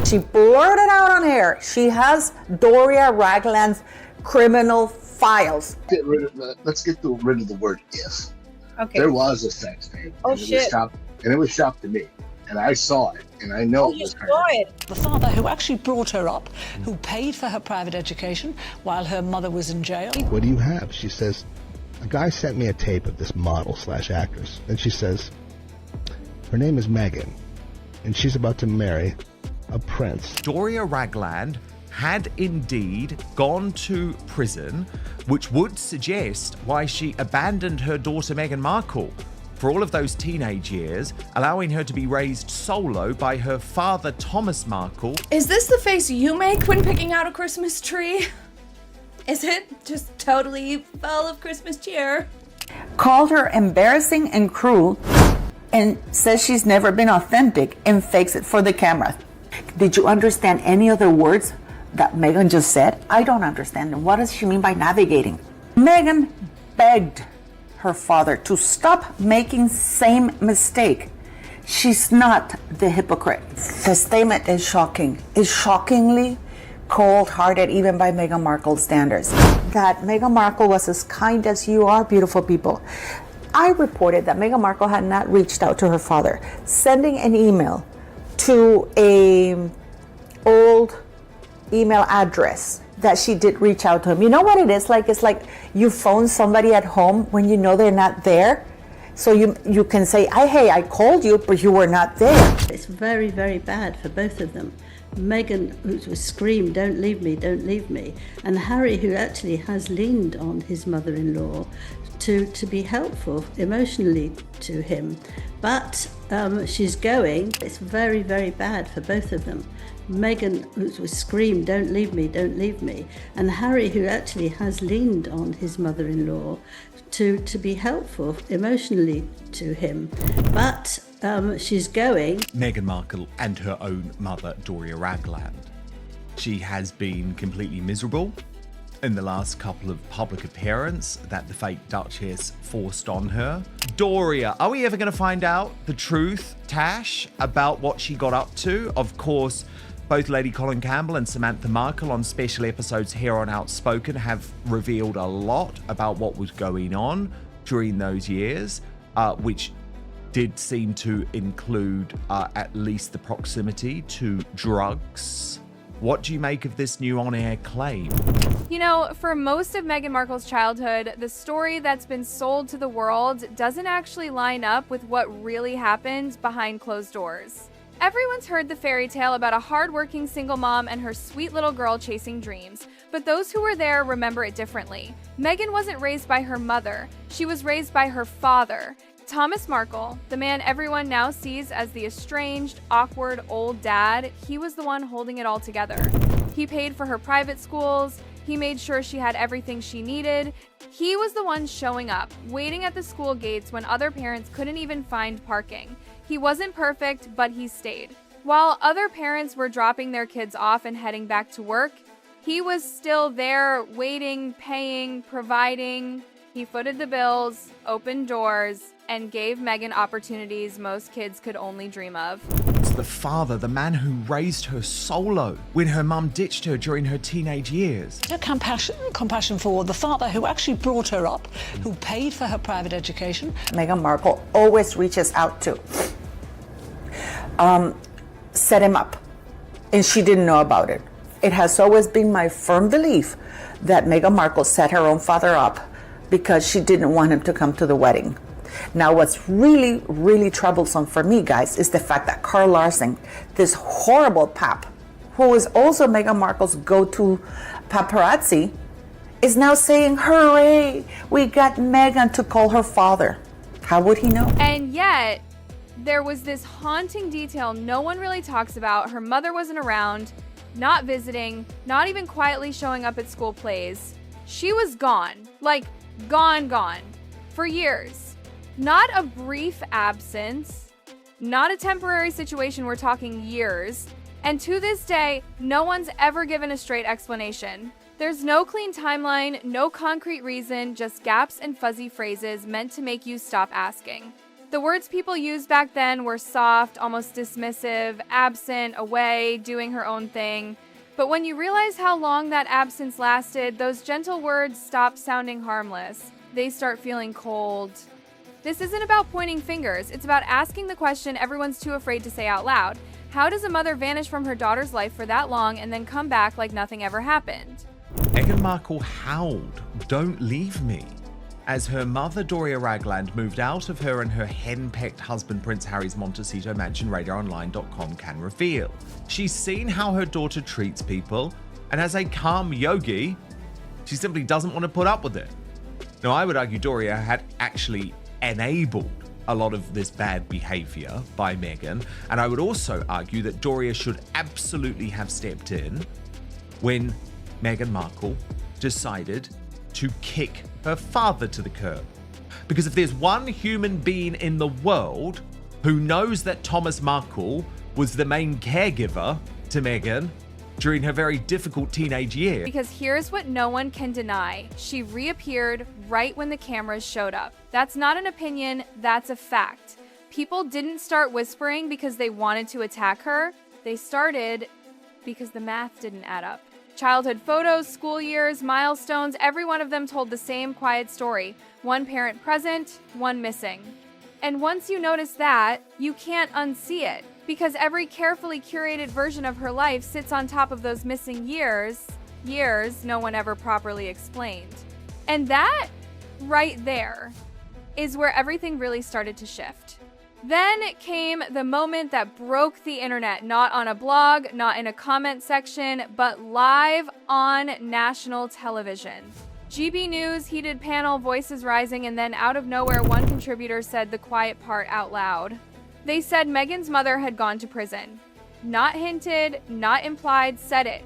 She blurted out on air she has Doria Ragland's criminal files. Let's get rid of the word if. Okay. There was a sex tape. Oh, shit. It was shocked to me. And I saw it. And I know it was her. The father who actually brought her up, who paid for her private education while her mother was in jail. What do you have? She says, a guy sent me a tape of this model/actress. And she says, her name is Meghan. And she's about to marry a prince. Doria Ragland had indeed gone to prison, which would suggest why she abandoned her daughter Meghan Markle for all of those teenage years, allowing her to be raised solo by her father Thomas Markle. Is this the face you make when picking out a Christmas tree? Is it just totally full of Christmas cheer? Called her embarrassing and cruel and says she's never been authentic and fakes it for the camera. Did you understand any other words that Meghan just said? I don't understand. And what does she mean by navigating? Meghan begged her father to stop making same mistake. She's not the hypocrite. The statement is shocking. Is shockingly cold-hearted even by Meghan Markle's standards. That Meghan Markle was as kind as you are, beautiful people. I reported that Meghan Markle had not reached out to her father, sending an email to a old email address that she did reach out to him. You know what it is like? It's like you phone somebody at home when you know they're not there. So you can say, hey, I called you, but you were not there. It's very, very bad for both of them. Meghan, who screamed, don't leave me, don't leave me. And Harry, who actually has leaned on his mother-in-law to be helpful emotionally to him. But she's going. It's very, very bad for both of them. Meghan, who screamed, don't leave me, don't leave me. And Harry, who actually has leaned on his mother-in-law to be helpful emotionally to him. But she's going. Meghan Markle and her own mother, Doria Ragland. She has been completely miserable in the last couple of public appearances that the fake Duchess forced on her. Doria, are we ever going to find out the truth, Tash, about what she got up to? Of course, both Lady Colin Campbell and Samantha Markle on special episodes here on Outspoken have revealed a lot about what was going on during those years, which did seem to include at least the proximity to drugs. What do you make of this new on-air claim? You know, for most of Meghan Markle's childhood, the story that's been sold to the world doesn't actually line up with what really happened behind closed doors. Everyone's heard the fairy tale about a hardworking single mom and her sweet little girl chasing dreams, but those who were there remember it differently. Meghan wasn't raised by her mother, she was raised by her father. Thomas Markle, the man everyone now sees as the estranged, awkward old dad, he was the one holding it all together. He paid for her private schools, he made sure she had everything she needed. He was the one showing up, waiting at the school gates when other parents couldn't even find parking. He wasn't perfect, but he stayed. While other parents were dropping their kids off and heading back to work, he was still there, waiting, paying, providing. He footed the bills, opened doors, and gave Meghan opportunities most kids could only dream of. It's the father, the man who raised her solo when her mum ditched her during her teenage years. Her compassion for the father who actually brought her up, who paid for her private education. Meghan Markle always reaches out to set him up, and she didn't know about it. It has always been my firm belief that Meghan Markle set her own father up because she didn't want him to come to the wedding. Now, what's really, really troublesome for me, guys, is the fact that Carl Larson, this horrible pap, who is also Meghan Markle's go-to paparazzi, is now saying, hooray, we got Meghan to call her father. How would he know? And yet, there was this haunting detail no one really talks about. Her mother wasn't around, not visiting, not even quietly showing up at school plays. She was gone, like gone, for years. Not a brief absence, not a temporary situation, we're talking years. And to this day, no one's ever given a straight explanation. There's no clean timeline, no concrete reason, just gaps and fuzzy phrases meant to make you stop asking. The words people used back then were soft, almost dismissive, absent, away, doing her own thing. But when you realize how long that absence lasted, those gentle words stop sounding harmless. They start feeling cold. This isn't about pointing fingers. It's about asking the question everyone's too afraid to say out loud. How does a mother vanish from her daughter's life for that long and then come back like nothing ever happened? Meghan Markle howled, "Don't leave me," as her mother Doria Ragland moved out of her and her hen-pecked husband Prince Harry's Montecito mansion, RadarOnline.com can reveal. She's seen how her daughter treats people, and as a calm yogi, she simply doesn't want to put up with it. Now, I would argue Doria had actually enabled a lot of this bad behavior by Meghan, and I would also argue that Doria should absolutely have stepped in when Meghan Markle decided to kick her father to the curb. Because if there's one human being in the world who knows that Thomas Markle was the main caregiver to Meghan during her very difficult teenage years. Because here's what no one can deny. She reappeared right when the cameras showed up. That's not an opinion, that's a fact. People didn't start whispering because they wanted to attack her. They started because the math didn't add up. Childhood photos, school years, milestones, every one of them told the same quiet story. One parent present, one missing. And once you notice that, you can't unsee it, because every carefully curated version of her life sits on top of those missing years no one ever properly explained. And that, right there, is where everything really started to shift. Then came the moment that broke the internet, not on a blog, not in a comment section, but live on national television. GB News, heated panel, voices rising, and then out of nowhere, one contributor said the quiet part out loud. They said Meghan's mother had gone to prison. Not hinted, not implied, said it.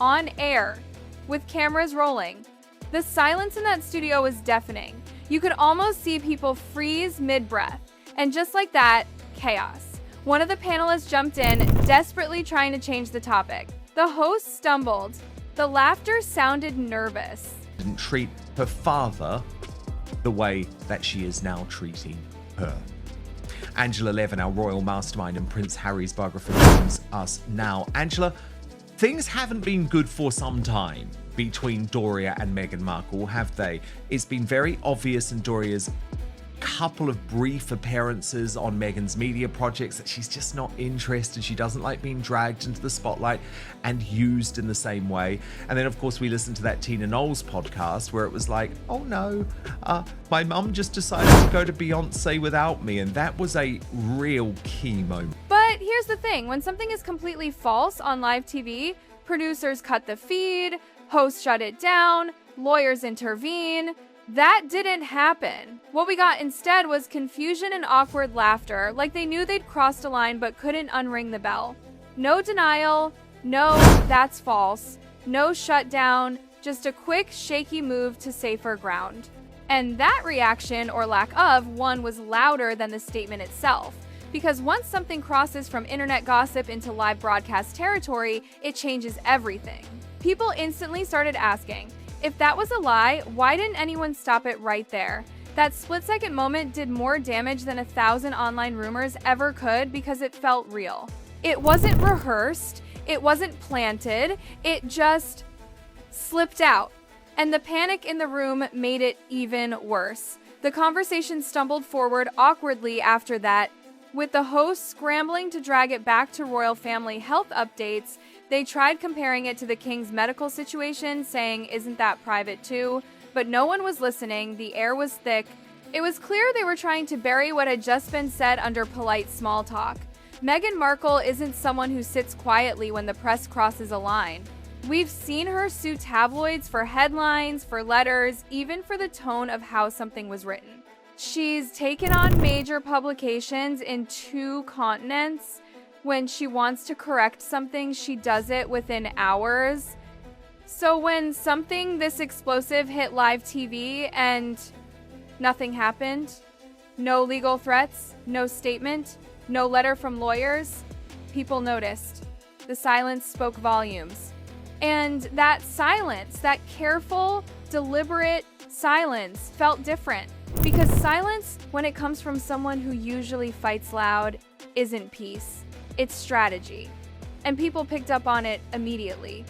On air, with cameras rolling. The silence in that studio was deafening. You could almost see people freeze mid-breath. And just like that, chaos. One of the panelists jumped in, desperately trying to change the topic. The host stumbled. The laughter sounded nervous. Didn't treat her father the way that she is now treating her. Angela Levin, our royal mastermind and Prince Harry's biographer, joins us now. Angela, things haven't been good for some time between Doria and Meghan Markle, have they? It's been very obvious in Doria's couple of brief appearances on Meghan's media projects that she's just not interested. She doesn't like being dragged into the spotlight and used in the same way. And then, of course, we listened to that Tina Knowles podcast where it was like, oh no, my mum just decided to go to Beyonce without me. And that was a real key moment. But here's the thing. When something is completely false on live TV, producers cut the feed, hosts shut it down, lawyers intervene. That didn't happen. What we got instead was confusion and awkward laughter, like they knew they'd crossed a line but couldn't unring the bell. No denial, no, that's false, no shutdown, just a quick, shaky move to safer ground. And that reaction, or lack of, one was louder than the statement itself. Because once something crosses from internet gossip into live broadcast territory, it changes everything. People instantly started asking, if that was a lie, why didn't anyone stop it right there? That split-second moment did more damage than 1,000 online rumors ever could because it felt real. It wasn't rehearsed, it wasn't planted, it just slipped out. And the panic in the room made it even worse. The conversation stumbled forward awkwardly after that, with the host scrambling to drag it back to royal family health updates. They tried comparing it to the king's medical situation, saying, isn't that private too? But no one was listening, the air was thick. It was clear they were trying to bury what had just been said under polite small talk. Meghan Markle isn't someone who sits quietly when the press crosses a line. We've seen her sue tabloids for headlines, for letters, even for the tone of how something was written. She's taken on major publications in 2 continents. When she wants to correct something, she does it within hours. So when something this explosive hit live TV and nothing happened, no legal threats, no statement, no letter from lawyers, people noticed. The silence spoke volumes. And that silence, that careful, deliberate silence, felt different. Because silence, when it comes from someone who usually fights loud, isn't peace. It's strategy. And people picked up on it immediately.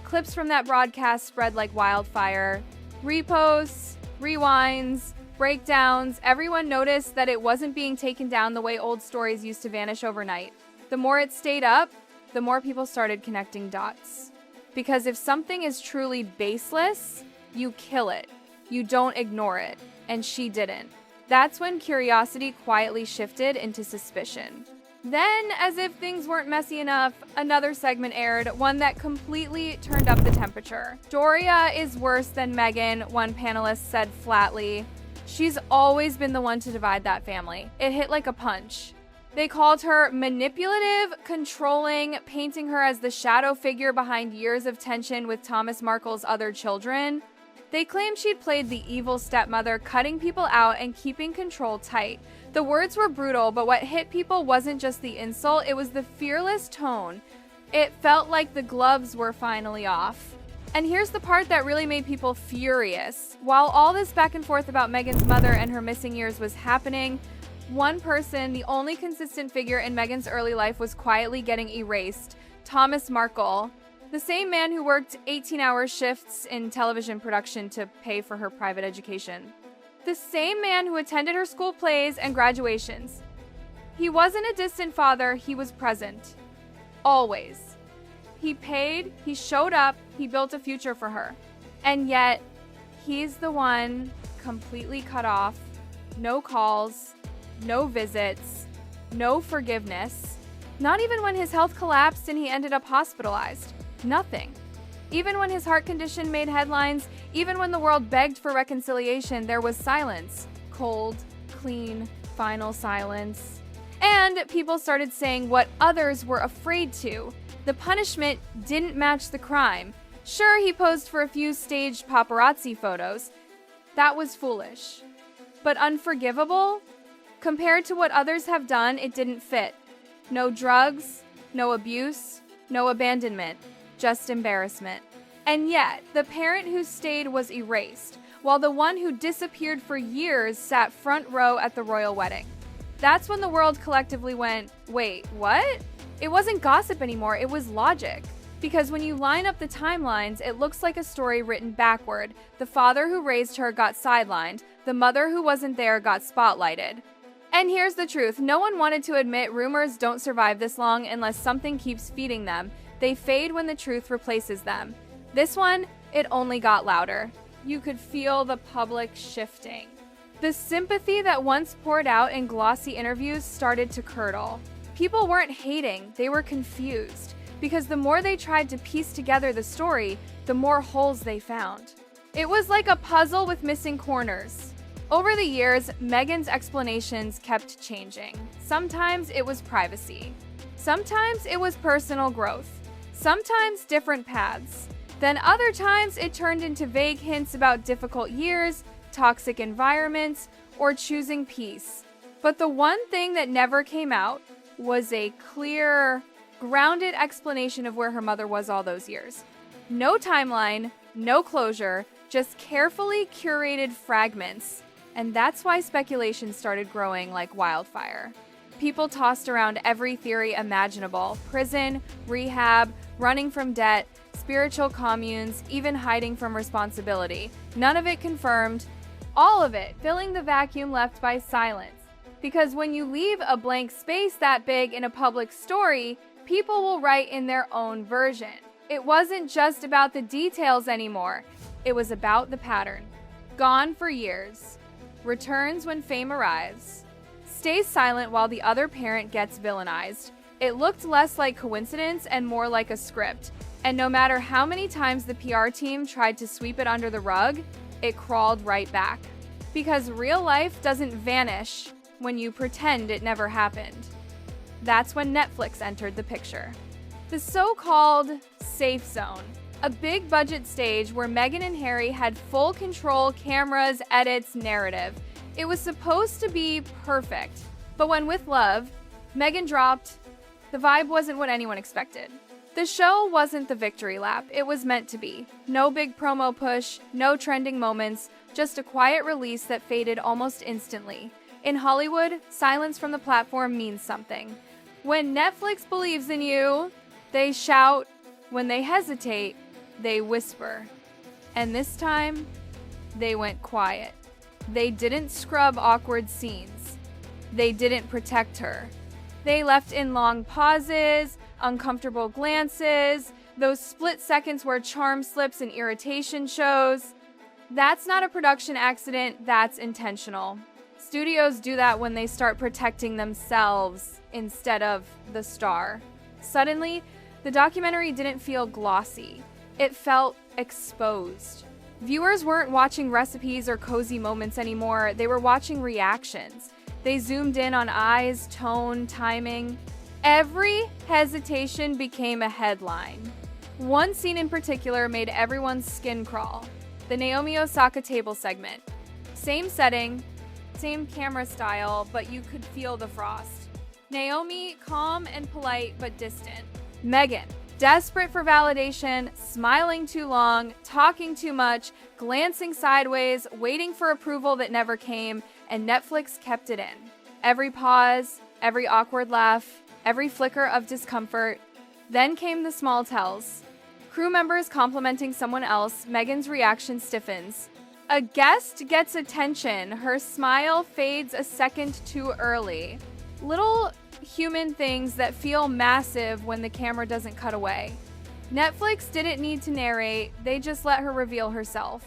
Clips from that broadcast spread like wildfire. Reposts, rewinds, breakdowns, everyone noticed that it wasn't being taken down the way old stories used to vanish overnight. The more it stayed up, the more people started connecting dots. Because if something is truly baseless, you kill it. You don't ignore it. And she didn't. That's when curiosity quietly shifted into suspicion. Then, as if things weren't messy enough, another segment aired, one that completely turned up the temperature. Doria is worse than Meghan, one panelist said flatly. She's always been the one to divide that family. It hit like a punch. They called her manipulative, controlling, painting her as the shadow figure behind years of tension with Thomas Markle's other children. They claimed she'd played the evil stepmother, cutting people out and keeping control tight. The words were brutal, but what hit people wasn't just the insult, it was the fearless tone. It felt like the gloves were finally off. And here's the part that really made people furious. While all this back and forth about Meghan's mother and her missing years was happening, one person, the only consistent figure in Meghan's early life, was quietly getting erased. Thomas Markle, the same man who worked 18-hour shifts in television production to pay for her private education. The same man who attended her school plays and graduations. He wasn't a distant father, he was present. Always. He paid, he showed up, he built a future for her. And yet, he's the one completely cut off. No calls, no visits, no forgiveness. Not even when his health collapsed and he ended up hospitalized. Nothing. Even when his heart condition made headlines, even when the world begged for reconciliation, there was silence. Cold, clean, final silence. And people started saying what others were afraid to. The punishment didn't match the crime. Sure, he posed for a few staged paparazzi photos. That was foolish. But unforgivable? Compared to what others have done, it didn't fit. No drugs, no abuse, no abandonment. Just embarrassment. And yet, the parent who stayed was erased, while the one who disappeared for years sat front row at the royal wedding. That's when the world collectively went, wait, what? It wasn't gossip anymore, it was logic. Because when you line up the timelines, it looks like a story written backward. The father who raised her got sidelined, the mother who wasn't there got spotlighted. And here's the truth, no one wanted to admit rumors don't survive this long unless something keeps feeding them. They fade when the truth replaces them. This one, it only got louder. You could feel the public shifting. The sympathy that once poured out in glossy interviews started to curdle. People weren't hating, they were confused. Because the more they tried to piece together the story, the more holes they found. It was like a puzzle with missing corners. Over the years, Meghan's explanations kept changing. Sometimes it was privacy. Sometimes it was personal growth. Sometimes different paths. Then other times it turned into vague hints about difficult years, toxic environments, or choosing peace. But the one thing that never came out was a clear, grounded explanation of where her mother was all those years. No timeline, no closure, just carefully curated fragments. And that's why speculation started growing like wildfire. People tossed around every theory imaginable: prison, rehab, running from debt, spiritual communes, even hiding from responsibility. None of it confirmed, all of it filling the vacuum left by silence. Because when you leave a blank space that big in a public story, people will write in their own version. It wasn't just about the details anymore. It was about the pattern. Gone for years. Returns when fame arrives. Stays silent while the other parent gets villainized. It looked less like coincidence and more like a script. And no matter how many times the PR team tried to sweep it under the rug, it crawled right back. Because real life doesn't vanish when you pretend it never happened. That's when Netflix entered the picture. The so-called safe zone. A big budget stage where Meghan and Harry had full control, cameras, edits, narrative. It was supposed to be perfect. But when With Love, Meghan dropped, the vibe wasn't what anyone expected. The show wasn't the victory lap it was meant to be. No big promo push, no trending moments, just a quiet release that faded almost instantly. In Hollywood, silence from the platform means something. When Netflix believes in you, they shout. When they hesitate, they whisper. And this time, they went quiet. They didn't scrub awkward scenes. They didn't protect her. They left in long pauses, uncomfortable glances, those split seconds where charm slips and irritation shows. That's not a production accident, that's intentional. Studios do that when they start protecting themselves instead of the star. Suddenly, the documentary didn't feel glossy. It felt exposed. Viewers weren't watching recipes or cozy moments anymore, they were watching reactions. They zoomed in on eyes, tone, timing. Every hesitation became a headline. One scene in particular made everyone's skin crawl. The Naomi Osaka table segment. Same setting, same camera style, but you could feel the frost. Naomi, calm and polite, but distant. Meghan, desperate for validation, smiling too long, talking too much, glancing sideways, waiting for approval that never came, and Netflix kept it in. Every pause, every awkward laugh, every flicker of discomfort. Then came the small tells. Crew members complimenting someone else, Meghan's reaction stiffens. A guest gets attention, her smile fades a second too early. Little human things that feel massive when the camera doesn't cut away. Netflix didn't need to narrate, they just let her reveal herself.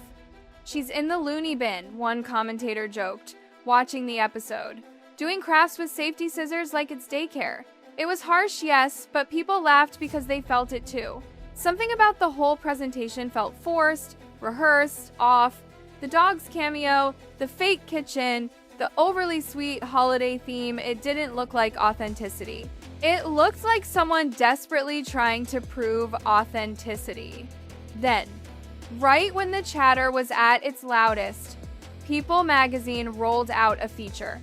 She's in the loony bin, one commentator joked, watching the episode. Doing crafts with safety scissors like it's daycare. It was harsh, yes, but people laughed because they felt it too. Something about the whole presentation felt forced, rehearsed, off. The dog's cameo, the fake kitchen, the overly sweet holiday theme, it didn't look like authenticity. It looked like someone desperately trying to prove authenticity. Then, right when the chatter was at its loudest, People magazine rolled out a feature.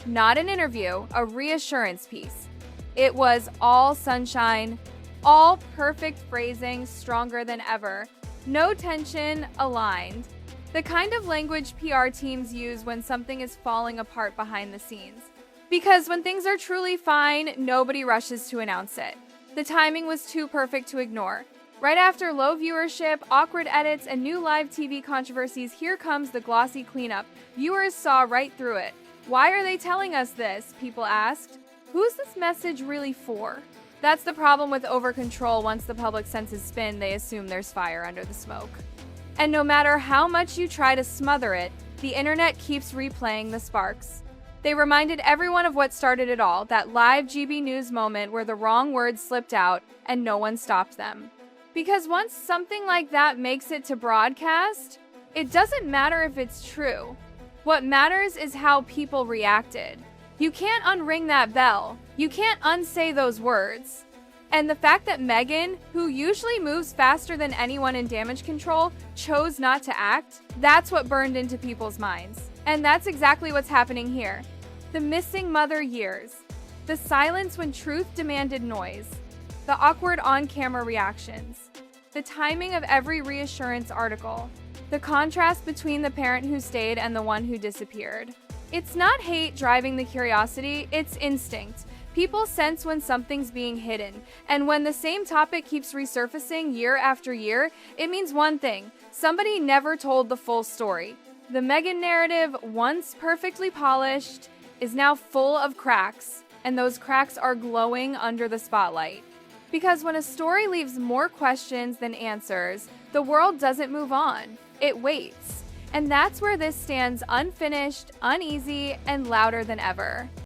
Not an interview, a reassurance piece. It was all sunshine, all perfect phrasing, stronger than ever. No tension, aligned. The kind of language PR teams use when something is falling apart behind the scenes. Because when things are truly fine, nobody rushes to announce it. The timing was too perfect to ignore. Right after low viewership, awkward edits, and new live TV controversies, here comes the glossy cleanup. Viewers saw right through it. Why are they telling us this? People asked. Who's this message really for? That's the problem with over-control. Once the public senses spin, they assume there's fire under the smoke. And no matter how much you try to smother it, the internet keeps replaying the sparks. They reminded everyone of what started it all, that live GB News moment where the wrong words slipped out and no one stopped them. Because once something like that makes it to broadcast, it doesn't matter if it's true. What matters is how people reacted. You can't unring that bell. You can't unsay those words. And the fact that Meghan, who usually moves faster than anyone in damage control, chose not to act, that's what burned into people's minds. And that's exactly what's happening here. The missing mother years. The silence when truth demanded noise. The awkward on-camera reactions. The timing of every reassurance article. The contrast between the parent who stayed and the one who disappeared. It's not hate driving the curiosity, it's instinct. People sense when something's being hidden, and when the same topic keeps resurfacing year after year, it means one thing: somebody never told the full story. The Meghan narrative, once perfectly polished, is now full of cracks, and those cracks are glowing under the spotlight. Because when a story leaves more questions than answers, the world doesn't move on, it waits. And that's where this stands unfinished, uneasy, and louder than ever.